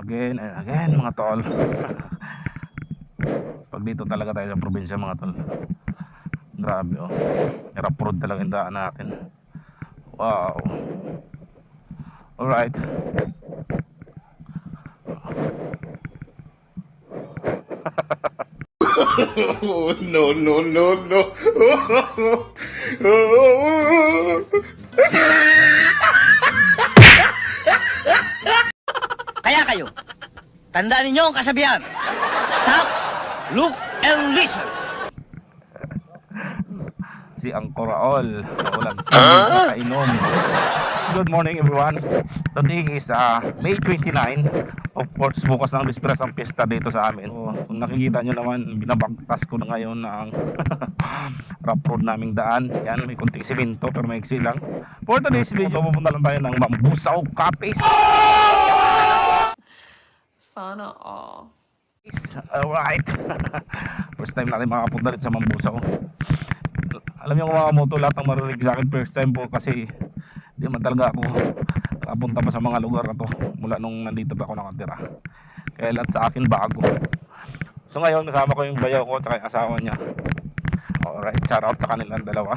again and again mga tol. Pag dito talaga tayo sa probinsya mga tol, grabe oh, rough road talaga yung daan natin. Wow. Alright. No, no, no, no. Kaya kayo, tandaan ninyo ang kasabihan. Stop, look, and listen. Si Angkoraol, walang tigil na kainom. Good morning everyone. Today is May 29. Of course, bukas ng Bisperas ang pista dito sa amin. So, kung nakikita nyo naman, binabagtas ko na ngayon ang rough road naming daan. Yan, may kunting simento pero maiksi lang. For today's video, pupunta lang tayo ng Mambusaw Capiz. Sana all. Alright. First time natin makapunta rin sa Mambusaw. Alam niyo mga moto, lahat ng marinig sa akin first time po kasi di man talaga ako nakapunta pa sa mga lugar na to mula nung nandito pa ako nakatira. Kaya lahat sa akin bago. So ngayon kasama ko yung bayaw ko at yung asawa niya. Alright, shout out sa kanilang dalawa.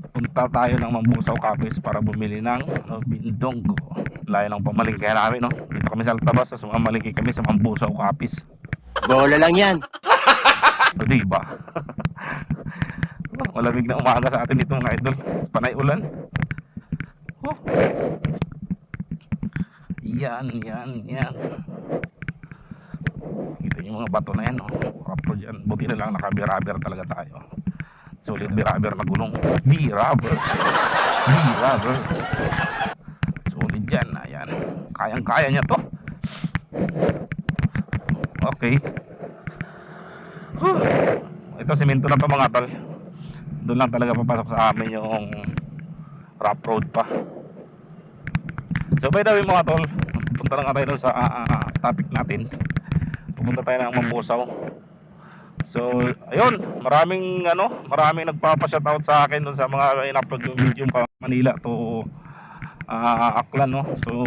Punta tayo ng Mambusaw Capiz para bumili ng bindonggo. Layo ng pamalingke namin, no? Dito kami sa Altabas, sa mamalingke kami sa Mambusaw Capiz. Bola lang yan. O diba? Malamig na umaga sa atin dito mga idol. Panay ulan. Oh. Yan. Ito yung mga bato na yan, oh. Kapro dyan. Buti na lang naka-biraber talaga tayo. Sulit biraber na gulong. Biraber. Sulit dyan. Ayan. Kayang-kaya niya to. Okay. Ito simento na to mga tol. Doon lang talaga papasok sa amin yung rough road pa. So by the way mga tol, punta lang tayo sa topic natin. Pupunta tayo ng Mambusaw. So ayun, maraming nagpapa-shoutout sa akin doon sa mga in-upload yung video pa Manila to Aklan, no. So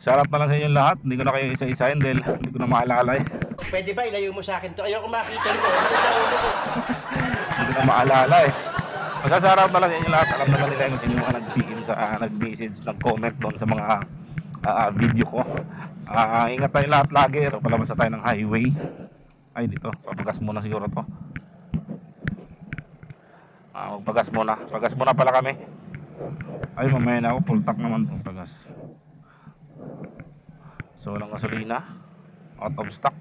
shoutout na lang sa inyo lahat. Hindi ko na kayo isa-isahin dahil hindi ko na maalala eh. Pwede ba ilayo mo sa akin to? Ayoko makita ito. Hindi ko na maalala eh. Masasarap na lang sa inyo lahat. Alam naman nila yung sino mga nag-PM sa nag-message, nag-comment doon sa mga video ko. Ingat tayo lahat lagi. So palabas na tayo ng highway. Ay dito, papagas muna siguro to. Magpagas muna. Pagas muna pala kami. Ay mamaya na ako, full tank naman itong pagas. So walang gasolina. Out of stock.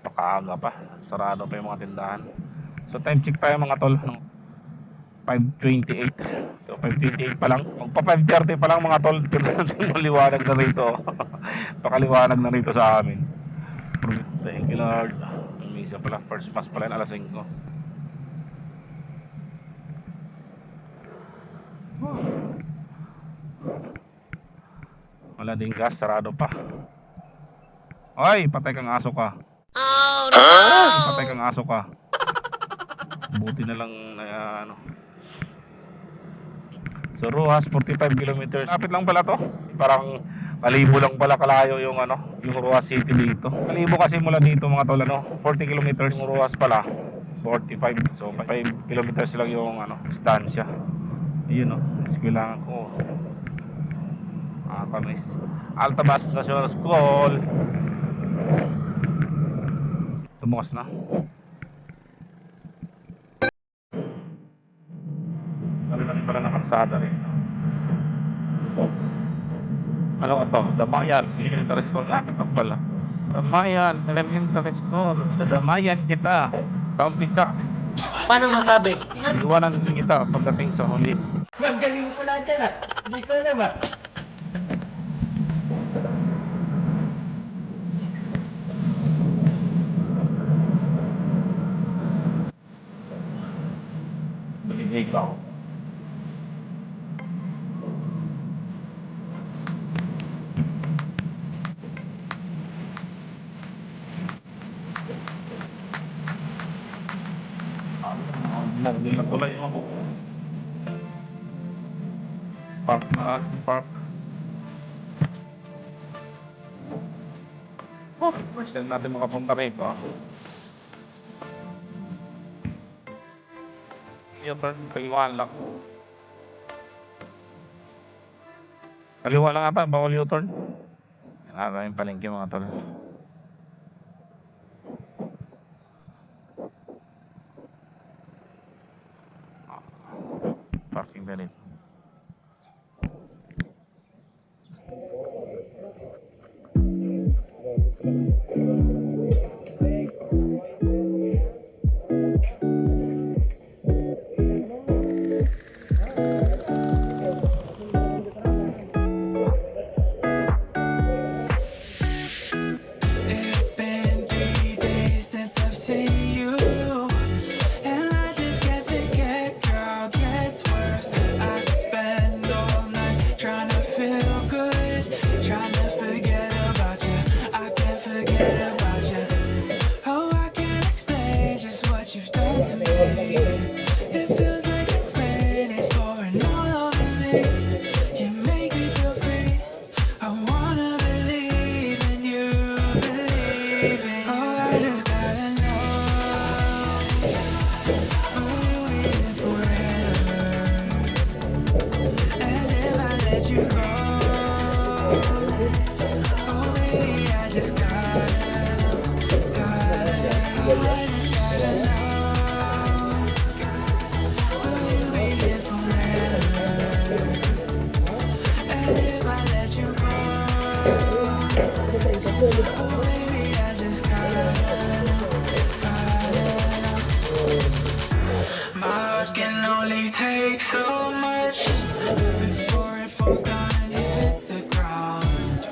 Pakaaga pa, sarado pa yung mga tindahan. So time check tayo mga tol, 5:28. So 5:28 pa lang, magpa 5:30 pa lang mga tol. Maliwanag na rito. Pakaliwanag na rito sa amin. Thank you Lord. Misa pala, first pass pala yun, alas 5. Wala ding gas, sarado pa. Ay, patay kang aso ka. Oh no! Patay kang aso ka. Buti na lang So Rojas 45 kilometers. Kapit lang pala to. Parang Kalibo lang pala kalayo yung yung Rojas City dito. Kalibo kasi mula dito mga tol 40 kilometers. Yung Rojas pala 45. So 5 kilometers lang yung distansya. Ayun eskwelahan ko. Kamis. Altabas National School. Tumukas na. Dami pala ng kalsada rin. Ano ito? Damayan Elementary School. Ito pala. Damayan Elementary School. Damayan kita. Kampita. Paano masabi? Iwanan kita pagdating sa huli. Magaling ko lang dyan Hindi ko na ba? Balik ako. Hindi na Tulay yung ako. Park na, park. Oh, first time natin makapunta rito. Yung turn, kaliwaan lang. Kaliwa lang ata, bawal yung turn. Yan ata yung palengke mga tol. Parking na rin. It's been 3 days since I've seen you, and I just can't forget, girl, gets worse. I spend all night trying to feel good, trying to forget about you. I can't forget about you. Oh, I can't explain just what you've done to me. It feels like the rain is pouring all over me. You make me feel free. I wanna believe in you, believe in you. Oh, I just gotta know, will you be there forever? And if I let you go, oh baby, I just gotta, I just gotta know, will you be there forever? And if I let you go, oh baby, I just gotta know. My heart can only take so much before it falls down and hits the ground.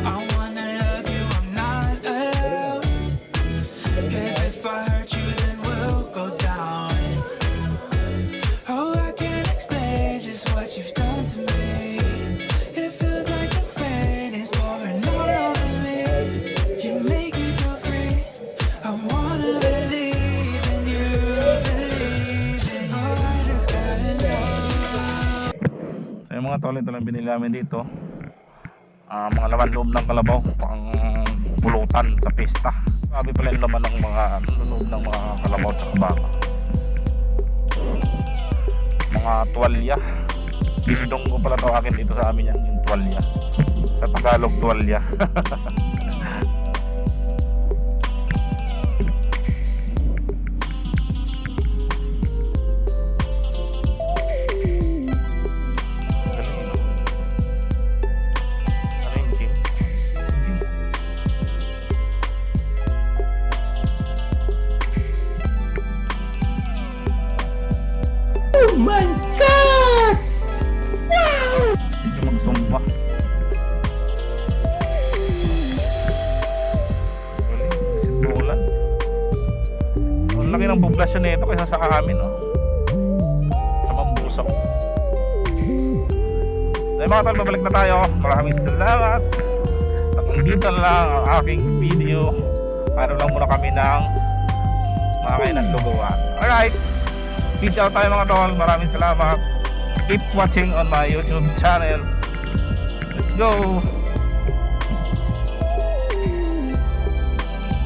I wanna love you, I'm not allowed. 'Cause if I hurt you, then we'll go down. Oh, I can't explain just what you've done to me. It feels like the rain is pouring all over me. You make me feel free. I wanna believe in you, believe in you. Oh, I just gotta know. So yung mga tol, ito lang binili namin dito. Mga laman loob ng kalabaw, pang pulutan sa pista. Sabi pala yung laman ng mga loob ng mga kalabaw at baka. Mga tuwalya. Bindong ko pala tawagin dito sa amin yan, yung tuwalya. Sa Tagalog, tuwalya. Galing, no? Arranging. Oh my God! Hindi magsumba. Galing, simbolan. Ang laki ng poblasyon nito kaysa sa amin, no? Sa Mambusaw. Dahil mga tol, babalik na tayo. Maraming salamat. Hanggang dito lang ang aking video. Para lang muna kami ng mga kainan lugawan. Alright. Peace out tayo mga tol. Maraming salamat. Keep watching on my YouTube channel. Let's go.